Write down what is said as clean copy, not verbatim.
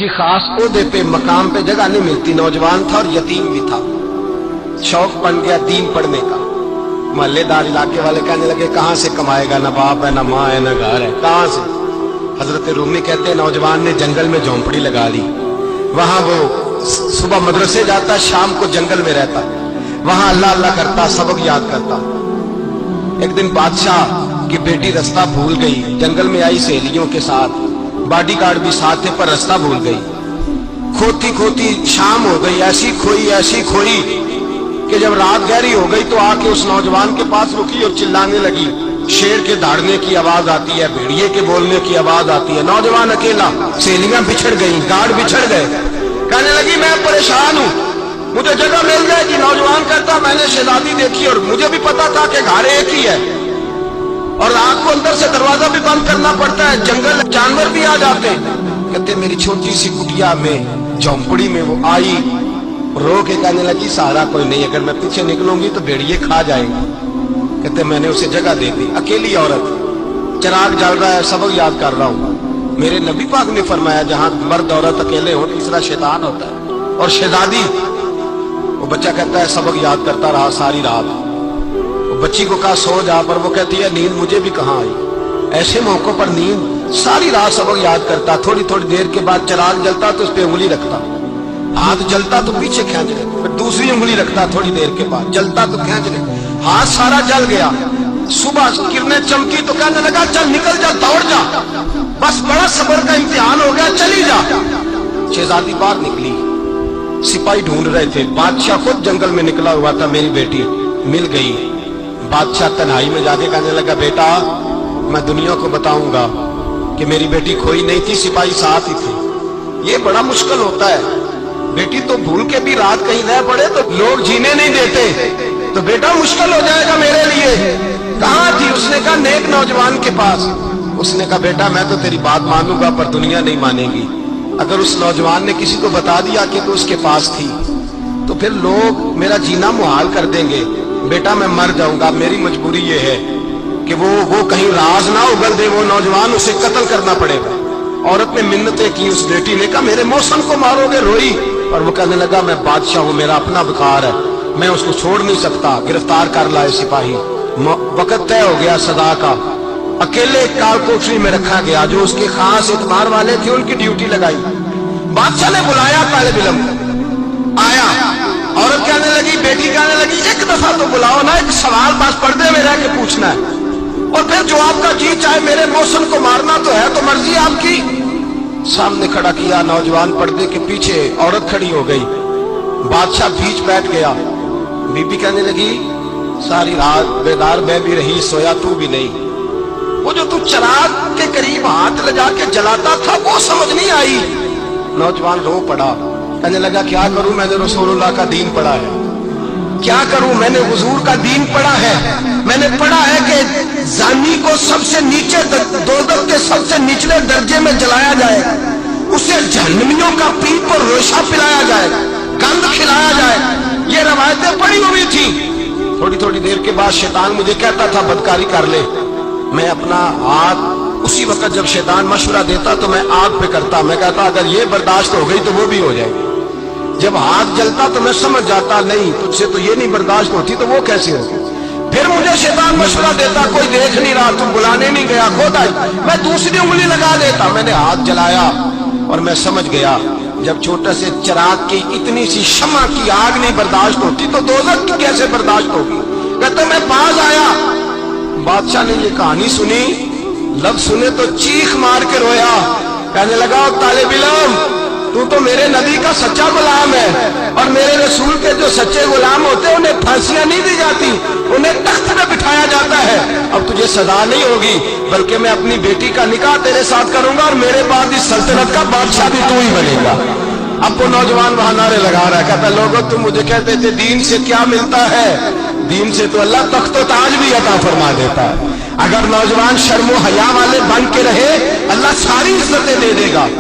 किसी खास ओहदे पे मकाम पे जगह नहीं मिलती, नौजवान था और यतीम भी था, शौक बन गया दीन पढ़ने का। मोहल्लेदार इलाके वाले कहने लगे कहां से कमाएगा, ना बाप है ना माँ है ना घर है, कहां से। हजरत रूमी कहते हैं नौजवान ने जंगल में झोंपड़ी लगा ली, वहां वो सुबह मदरसे जाता, शाम को जंगल में रहता, वहां अल्लाह अल्लाह करता, सबक याद करता। एक दिन बादशाह की बेटी रास्ता भूल गई, जंगल में आई सहेलियों के साथ, बॉडीगार्ड भी साथ थे पर रास्ता भूल गई। खोती खोती शाम हो गई, ऐसी खोई कि जब रात गहरी हो गई तो आके उस नौजवान के पास रुकी और चिल्लाने लगी। शेर के दहाड़ने की आवाज आती है, भेड़िए के बोलने की आवाज आती है। नौजवान अकेला, सहेलियां बिछड़ गई, गार्ड बिछड़ गए। कहने लगी मैं परेशान हूं, मुझे जगह मिल जाएगी। नौजवान कहता मैंने शहजादी देखी और मुझे भी पता था कि घर एक ही है और रात को अंदर से दरवाजा भी बंद करना पड़ता है, जंगल जानवर भी आ जाते हैं। कहते मेरी छोटी सी कुटिया में झोंपड़ी में वो आई, रो के कहने लगी सहारा कोई नहीं, अगर मैं पीछे निकलूंगी तो भेड़िए खा जाएंगे। कहते मैंने उसे जगह दे दी। अकेली औरत, चिराग जल रहा है, सबक याद कर रहा हूं। मेरे नबी पाक ने फरमाया जहां मर्द औरत अकेले हो तीसरा शैतान होता है। और शहजादी, वो बच्चा कहता है सबक याद करता रहा सारी रात। वो बच्ची को कहा सो जा, पर वो कहती है नींद मुझे भी कहां आई। ऐसे मौकों पर नींद, सारी रात सबक याद करता, थोड़ी थोड़ी देर के बाद चिराग जलता तो उस पर उंगली रखता, हाथ जलता तो पीछे खींच ले, फिर दूसरी उंगली रखता, थोड़ी देर के बाद जलता तो खींच ले, हाथ सारा जल गया। सुबह किरणें चमकी तो कहने लगा चल निकल जा, दौड़ जा, बस बड़ा सब्र का इम्तिहान हो गया, चली जा। शहजादी बाहर निकली, सिपाही ढूंढ रहे थे, बादशाह खुद जंगल में निकला हुआ था, मेरी बेटी मिल गई। बादशाह तन्हाई में जाके कहने लगा बेटा मैं दुनिया को बताऊंगा कि मेरी बेटी खोई नहीं थी, सिपाही साथ ही थे। ये बड़ा मुश्किल होता है, बेटी तो भूल के भी रात कहीं रह पड़े तो लोग जीने नहीं देते, तो बेटा मुश्किल हो जाएगा मेरे लिए। कहां थी? उसने कहा नेक नौजवान के पास। उसने कहा बेटा मैं तो तेरी बात मानूंगा पर दुनिया नहीं मानेगी। अगर उस नौजवान ने किसी को बता दिया कि तू उसके पास थी तो फिर लोग मेरा जीना मुहाल कर देंगे। बेटा मैं मर जाऊंगा, मेरी मजबूरी ये है कि वो कहीं राज ना उगल दे वो नौजवान, उसे कत्ल करना पड़ेगा। औरत ने मिन्नतें की, उस बेटी ने कहा मेरे मौसम को मारोगे, रोई। और वो कहने लगा मैं बादशाह हूं, मेरा अपना बुखार है, मैं उसको छोड़ नहीं सकता। गिरफ्तार कर लाए सिपाही। वक्त तय हो गया सदा का, अकेले काल कोठरी में रखा गया। जो उसके खास इतबार वाले थे उनकी ड्यूटी लगाई। बादशाह ने बुलाया तालिब इल्म, आया। औरत कहने लगी, बेटी कहने लगी एक दफा तो बुलाओ ना, एक सवाल बस पर्दे में रह के पूछना है और फिर जो आपका जी चाहे, मेरे मौसम को मारना तो है, तो मर्जी आपकी। सामने खड़ा किया, नौजवान पर्दे के पीछे, औरत खड़ी हो गई। बादशाह बीच बैठ गया। बीबी कहने लगी सारी रात बेदार मैं भी रही, सोया तू भी नहीं। वो जो तू चिराग के करीब हाथ लगा के जलाता था वो समझ नहीं आई। नौजवान रो पड़ा, कहने लगा क्या करूं, मैंने रसूलुल्लाह का दीन पढ़ा है, क्या करूं, मैंने हुजूर का दीन पढ़ा है। मैंने पढ़ा है कि जानी को सबसे नीचे दोज़ख के सबसे निचले दर्जे में जलाया जाएगा, उसे जहन्नमियों का पीप और रोशा पिलाया जाएगा, गंद खिलाया जाएगा। ये रवायतें पड़ी हुई थी। थोड़ी थोड़ी देर के बाद शैतान मुझे कहता था बदकारी कर ले। मैं अपना हाथ उसी वक्त जब शैतान मशवरा देता तो मैं आग पे करता, मैं कहता अगर ये बर्दाश्त हो गई तो वो भी हो जाएगी। जब हाथ जलता तो मैं समझ जाता नहीं तुझसे तो ये नहीं बर्दाश्त होती तो वो कैसे होगी। फिर मुझे शैतान मशवरा देता कोई देख नहीं रहा, तुम बुलाने नहीं गया, खुद आई, मैं दूसरी उंगली लगा देता। मैंने हाथ जलाया और मैं समझ गया जब छोटे से चिराग की इतनी सी शमा की आग नहीं बर्दाश्त होती तो दोज़ख की कैसे बर्दाश्त होगी। कहते मैं पास आया, बादशाह ने ये कहानी सुनी, लफ्ज सुने तो चीख मार के रोया। कहने लगा तालिब इल्म तू तो मेरे नबी का सच्चा गुलाम है और मेरे रसूल के जो सच्चे गुलाम होते हैं उन्हें फांसियां नहीं दी जाती, उन्हें तख्त पे बिठाया जाता है। अब तुझे सजा नहीं होगी बल्कि मैं अपनी बेटी का निकाह तेरे साथ करूंगा और मेरे बाद इस सल्तनत का बादशाह भी तू ही बनेगा। अब वो नौजवान वहां नारे लगा रहा है, कहता लोगों तुम मुझे कहते थे दीन से क्या मिलता है, दीन से तो अल्लाह तख्त व ताज भी अता फरमा देता है। अगर नौजवान शर्मो हया वाले बन के रहे अल्लाह सारी इज्जतें दे देगा।